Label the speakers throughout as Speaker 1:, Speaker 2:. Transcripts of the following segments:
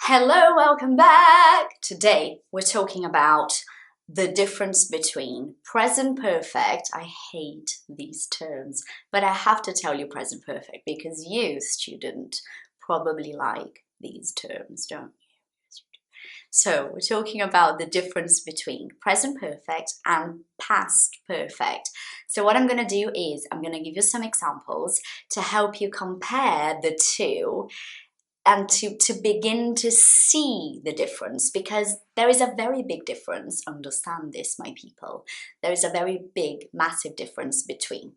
Speaker 1: Hello, welcome back! Today we're talking about the difference between present perfect. I hate these terms, but I have to tell you present perfect because you, student, probably like these terms, don't you? So we're talking about the difference between present perfect and past perfect. So what I'm going to do is I'm going to give you some examples to help you compare the two and to begin to see the difference, because there is a very big difference. Understand this, my people. There is a very big, massive difference between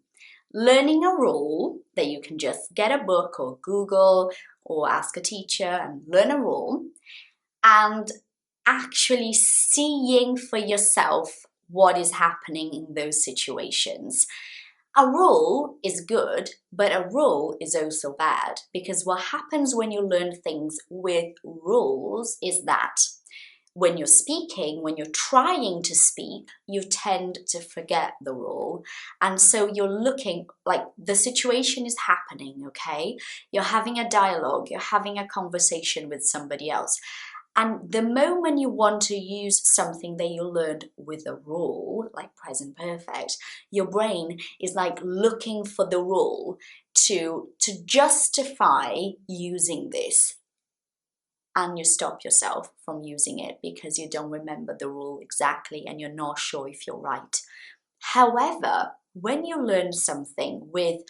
Speaker 1: learning a rule that you can just get a book or Google or ask a teacher and learn a rule, and actually seeing for yourself what is happening in those situations. A rule is good, but a rule is also bad, because what happens when you learn things with rules is that when you're speaking, when you're trying to speak, you tend to forget the rule. And so you're looking like the situation is happening, okay? You're having a dialogue, you're having a conversation with somebody else. And the moment you want to use something that you learned with a rule, like present perfect, your brain is like looking for the rule to justify using this. And you stop yourself from using it because you don't remember the rule exactly and you're not sure if you're right. However, when you learn something with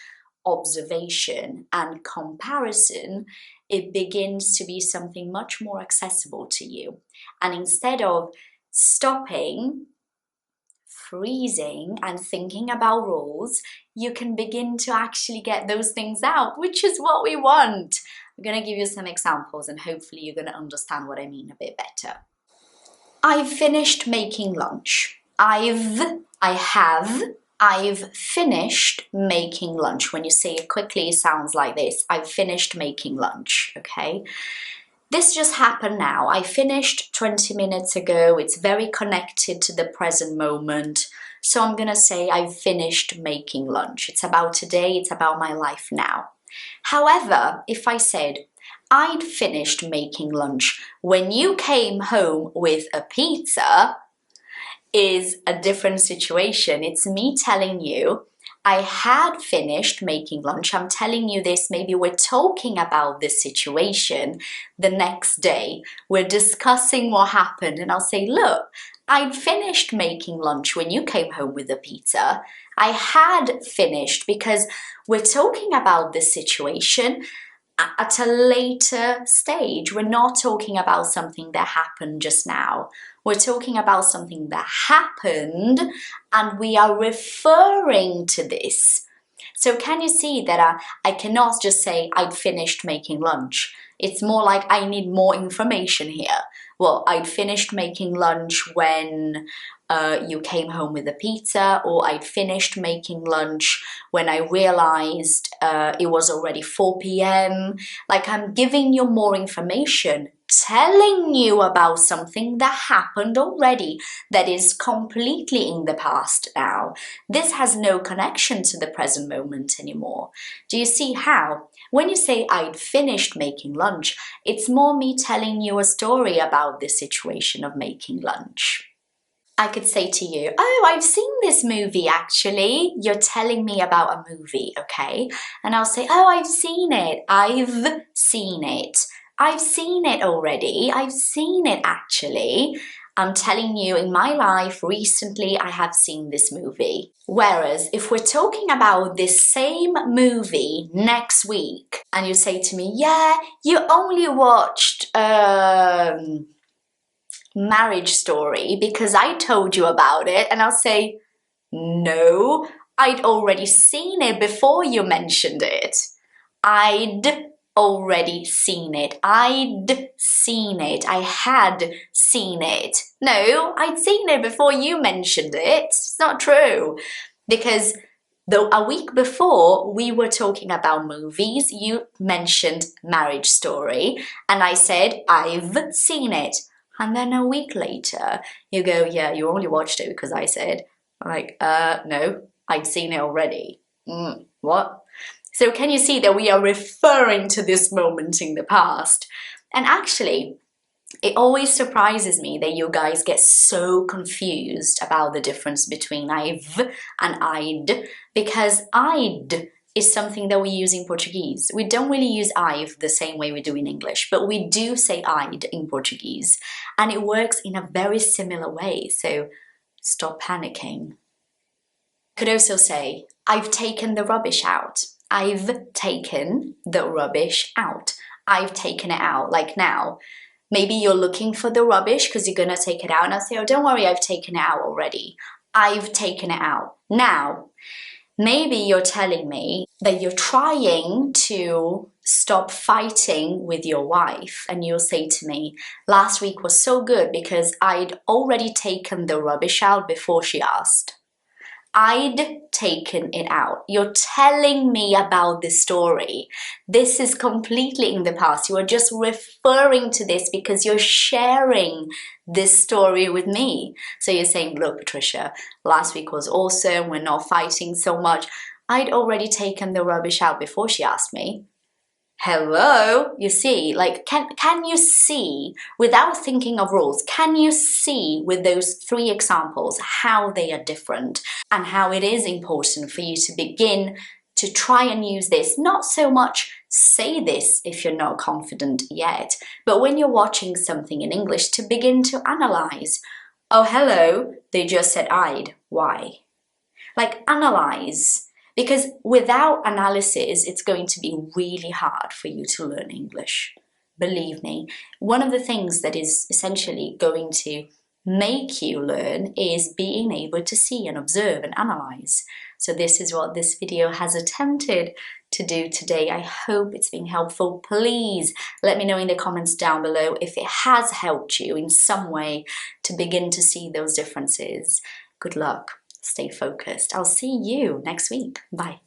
Speaker 1: observation and comparison, it begins to be something much more accessible to you. And instead of stopping, freezing, and thinking about rules, you can begin to actually get those things out, which is what we want. I'm going to give you some examples and hopefully you're going to understand what I mean a bit better. I've finished making lunch. I've finished making lunch. When you say it quickly, it sounds like this. I've finished making lunch, okay? This just happened now. I finished 20 minutes ago. It's very connected to the present moment. So I'm gonna say I've finished making lunch. It's about today, it's about my life now. However, if I said, I'd finished making lunch when you came home with a pizza, is a different situation. It's me telling you I had finished making lunch. I'm telling you this, maybe we're talking about this situation the next day. We're discussing what happened and I'll say, look, I'd finished making lunch when you came home with the pizza. I had finished because we're talking about this situation at a later stage. We're not talking about something that happened just now. We're talking about something that happened and we are referring to this. So can you see that I cannot just say I'd finished making lunch? It's more like I need more information here. Well, I'd finished making lunch when you came home with a pizza, or I'd finished making lunch when I realized it was already 4 p.m. Like I'm giving you more information, telling you about something that happened already, that is completely in the past now. This has no connection to the present moment anymore. Do you see how? When you say I'd finished making lunch, it's more me telling you a story about the situation of making lunch. I could say to you, oh, I've seen this movie actually. You're telling me about a movie, okay? And I'll say, oh, I've seen it. I've seen it. I've seen it already. I've seen it actually. I'm telling you, in my life recently, I have seen this movie. Whereas if we're talking about this same movie next week, and you say to me, yeah, you only watched Marriage Story because I told you about it, and I'll say, no, I'd already seen it before you mentioned it. I'd already seen it. I'd seen it. I had seen it. No, I'd seen it before you mentioned it. It's not true. Because though a week before we were talking about movies, you mentioned Marriage Story, and I said, I've seen it. And then a week later, you go, yeah, you only watched it because I said. I'm like, no, I'd seen it already. What? So can you see that we are referring to this moment in the past? And actually, It always surprises me that you guys get so confused about the difference between I've and I'd, because I'd is something that we use in Portuguese. We don't really use I've the same way we do in English, but we do say I'd in Portuguese, and it works in a very similar way, so stop panicking. Could also say, I've taken the rubbish out. I've taken the rubbish out. I've taken it out, like now. Maybe you're looking for the rubbish because you're going to take it out, and I'll say, oh, don't worry, I've taken it out already. I've taken it out. Now, maybe you're telling me that you're trying to stop fighting with your wife, and you'll say to me, last week was so good because I'd already taken the rubbish out before she asked. I'd taken it out. You're telling me about the story. This is completely in the past. You are just referring to this because you're sharing this story with me. So you're saying, look, Patricia, last week was awesome. We're not fighting so much. I'd already taken the rubbish out before she asked me. Hello, you see, like, can you see, without thinking of rules, can you see with those 3 examples how they are different and how it is important for you to begin to try and use this, not so much say this if you're not confident yet, but when you're watching something in English to begin to analyze. Oh, hello, they just said I'd, why? Like, analyze. Because without analysis, it's going to be really hard for you to learn English. Believe me, one of the things that is essentially going to make you learn is being able to see and observe and analyze. So this is what this video has attempted to do today. I hope it's been helpful. Please let me know in the comments down below if it has helped you in some way to begin to see those differences. Good luck. Stay focused. I'll see you next week. Bye.